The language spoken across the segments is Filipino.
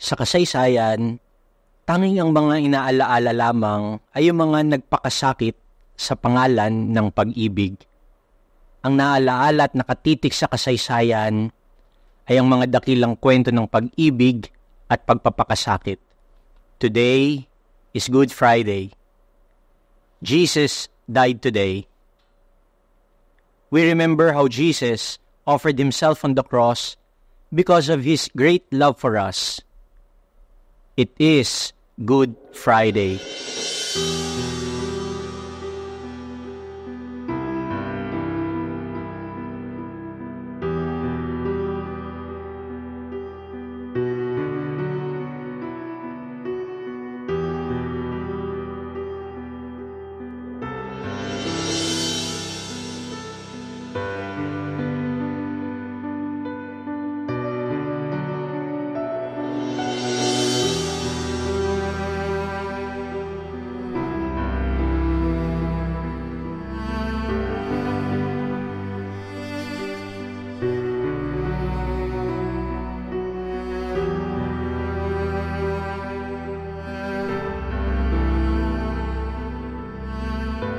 Sa kasaysayan, tanging ang mga inaalaala lamang ay yung mga nagpakasakit sa pangalan ng pag-ibig. Ang naalaala at nakatitik sa kasaysayan ay ang mga dakilang kwento ng pag-ibig at pagpapakasakit. Today is Good Friday. Jesus died today. We remember how Jesus offered himself on the cross because of his great love for us. It is Good Friday.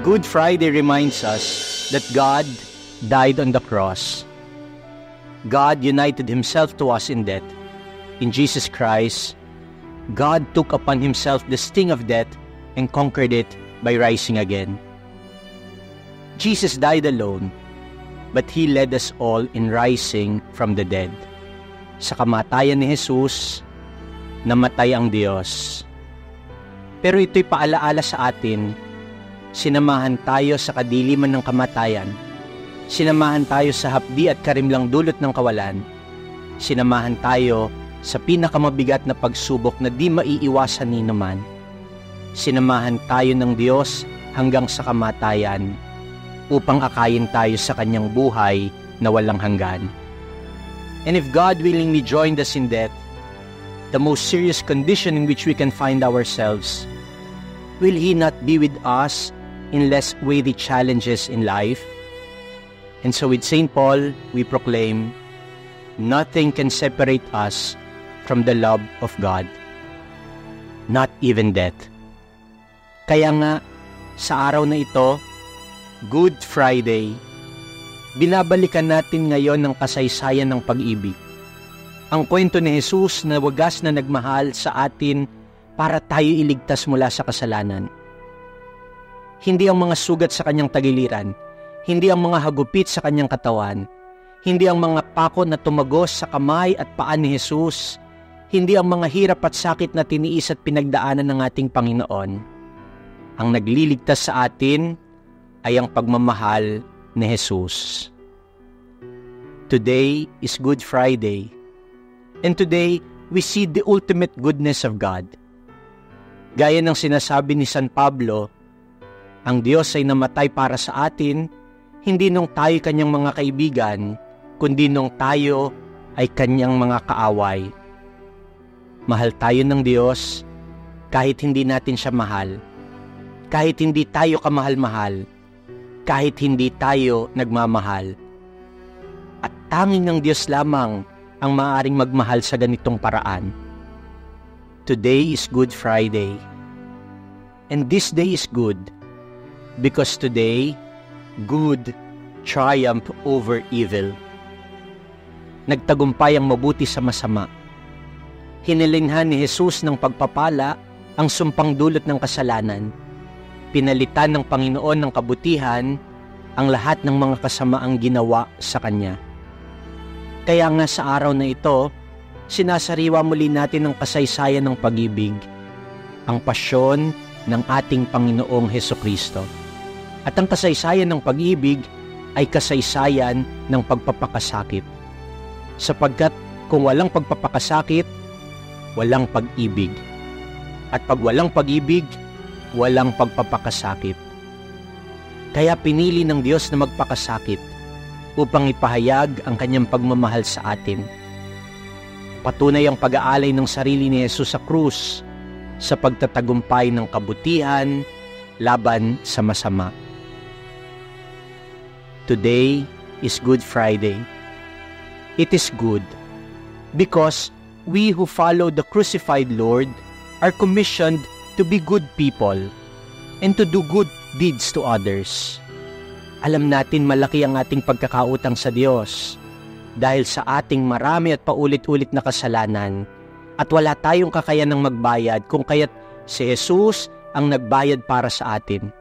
Good Friday reminds us that God died on the cross. God united himself to us in death. In Jesus Christ, God took upon himself the sting of death and conquered it by rising again. Jesus died alone, but he led us all in rising from the dead. Sa kamatayan ni Jesus, namatay ang Diyos. Pero ito'y paalaala sa atin, sinamahan tayo sa kadiliman ng kamatayan. Sinamahan tayo sa hapdi at karimlang dulot ng kawalan. Sinamahan tayo sa pinakamabigat na pagsubok na di maiiwasan ni naman. Sinamahan tayo ng Diyos hanggang sa kamatayan upang akayin tayo sa kanyang buhay na walang hanggan. And if God willingly joined us in death, the most serious condition in which we can find ourselves, will He not be with us in less weighty challenges in life? And so with St. Paul, we proclaim, nothing can separate us from the love of God, not even death. Kaya nga, sa araw na ito, Good Friday, binabalikan natin ngayon ang kasaysayan ng pag-ibig. Ang kwento ni Jesus na wagas na nagmahal sa atin para tayo iligtas mula sa kasalanan. Hindi ang mga sugat sa kanyang tagiliran, hindi ang mga hagupit sa kanyang katawan, hindi ang mga pako na tumagos sa kamay at paa ni Jesus, hindi ang mga hirap at sakit na tiniis at pinagdaanan ng ating Panginoon. Ang nagliligtas sa atin ay ang pagmamahal ni Jesus. Today is Good Friday, and today we see the ultimate goodness of God. Gaya ng sinasabi ni San Pablo, ang Diyos ay namatay para sa atin, hindi nung tayo kanyang mga kaibigan, kundi nung tayo ay kanyang mga kaaway. Mahal tayo ng Diyos kahit hindi natin siya mahal, kahit hindi tayo kamahal-mahal, kahit hindi tayo nagmamahal. At tanging ng Diyos lamang ang maaaring magmahal sa ganitong paraan. Today is Good Friday, and this day is good, because today, good triumph over evil. Nagtagumpay ang mabuti sa masama. Hinilinghan ni Jesus ng pagpapala ang sumpang dulot ng kasalanan. Pinalitan ng Panginoon ng kabutihan ang lahat ng mga kasamaang ginawa sa Kanya. Kaya nga sa araw na ito, sinasariwa muli natin ang kasaysayan ng pag-ibig, ang pasyon ng ating Panginoong Hesukristo. At ang kasaysayan ng pag-ibig ay kasaysayan ng pagpapakasakit. Sapagkat kung walang pagpapakasakit, walang pag-ibig. At pag walang pag-ibig, walang pagpapakasakit. Kaya pinili ng Diyos na magpakasakit upang ipahayag ang kanyang pagmamahal sa atin. Patunay ang pag-aalay ng sarili ni Jesus sa krus sa pagtatagumpay ng kabutihan laban sa masama. Today is Good Friday. It is good because we who follow the crucified Lord are commissioned to be good people and to do good deeds to others. Alam natin malaki ang ating pagkakautang sa Diyos dahil sa ating marami at paulit-ulit na kasalanan at wala tayong kakayanang magbayad kung kaya't si Jesus ang nagbayad para sa atin.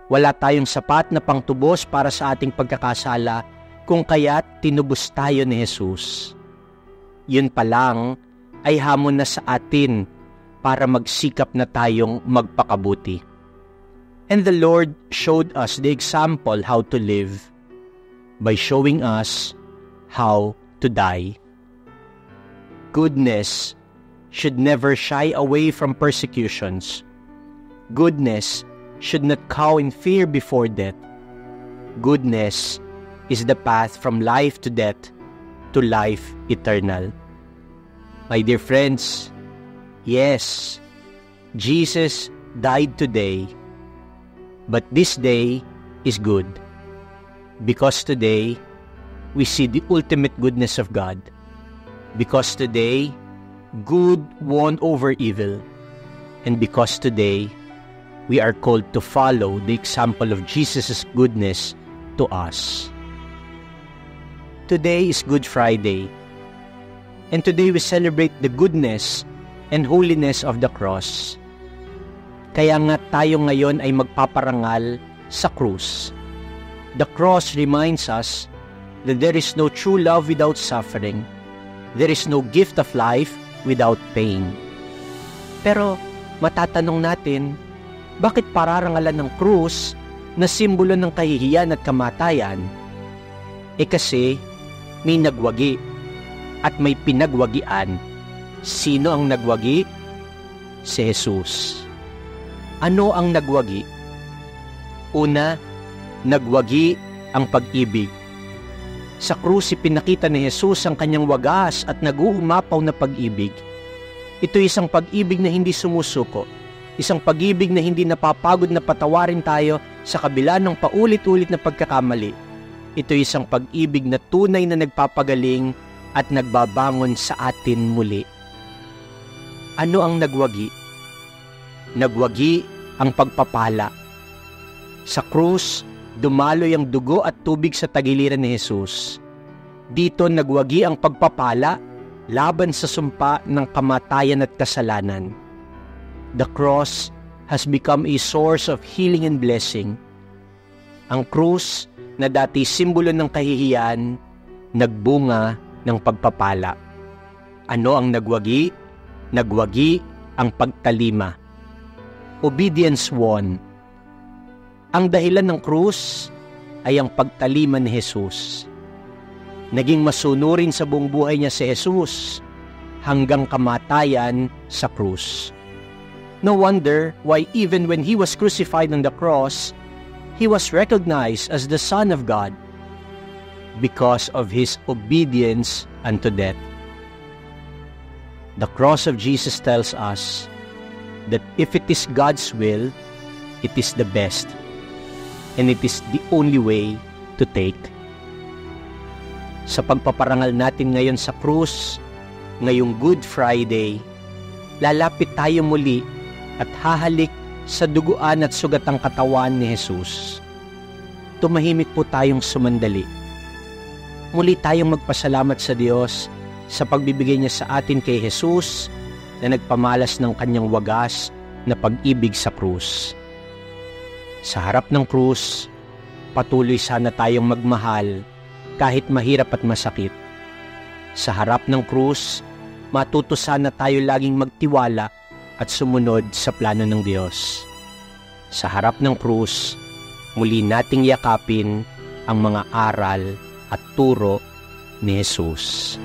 Wala tayong sapat na pangtubos para sa ating pagkakasala kung kaya't tinubos tayo ni Jesus. Yun pa lang ay hamon na sa atin para magsikap na tayong magpakabuti. And the Lord showed us the example how to live by showing us how to die. Goodness should never shy away from persecutions. Goodness should not cower in fear before death. Goodness is the path from life to death to life eternal. My dear friends, yes, Jesus died today, but this day is good because today we see the ultimate goodness of God. Because today, good won over evil. And because today, we are called to follow the example of Jesus' goodness to us. Today is Good Friday. And today we celebrate the goodness and holiness of the cross. Kaya nga tayo ngayon ay magpaparangal sa krus. The cross reminds us that there is no true love without suffering. There is no gift of life without pain. Pero matatanong natin, bakit pararangalan ng krus na simbolo ng kahihiyan at kamatayan? Kasi may nagwagi at may pinagwagian. Sino ang nagwagi? Si Jesus. Ano ang nagwagi? Una, nagwagi ang pag-ibig. Sa krus ipinakita ni Jesus ang kanyang wagas at nag-uumapaw na pag-ibig. Ito isang pag-ibig na hindi sumusuko. Isang pag-ibig na hindi napapagod na patawarin tayo sa kabila ng paulit-ulit na pagkakamali. Ito isang pag-ibig na tunay na nagpapagaling at nagbabangon sa atin muli. Ano ang nagwagi? Nagwagi ang pagpapala. Sa krus, dumaloy ang dugo at tubig sa tagiliran ni Jesus. Dito nagwagi ang pagpapala laban sa sumpa ng kamatayan at kasalanan. The cross has become a source of healing and blessing. Ang krus na dati simbolo ng kahihiyan, nagbunga ng pagpapala. Ano ang nagwagi? Nagwagi ang pagtalima. Obedience won. Ang dahilan ng krus ay ang pagtalima ni Jesus. Naging masunurin sa buong buhay niya si Jesus hanggang kamatayan sa krus. No wonder why even when he was crucified on the cross, he was recognized as the Son of God because of his obedience unto death. The cross of Jesus tells us that if it is God's will, it is the best, and it is the only way to take. Sa pagpaparangal natin ngayon sa krus, ngayong Good Friday, lalapit tayo muli at hahalik sa duguan at sugatang katawan ni Jesus. Tumahimik po tayong sumandali. Muli tayong magpasalamat sa Diyos sa pagbibigay niya sa atin kay Jesus na nagpamalas ng kanyang wagas na pag-ibig sa krus. Sa harap ng krus, patuloy sana tayong magmahal kahit mahirap at masakit. Sa harap ng krus, matuto sana tayo laging magtiwala at sumunod sa plano ng Diyos. Sa harap ng krus, muli nating yakapin ang mga aral at turo ni Jesus.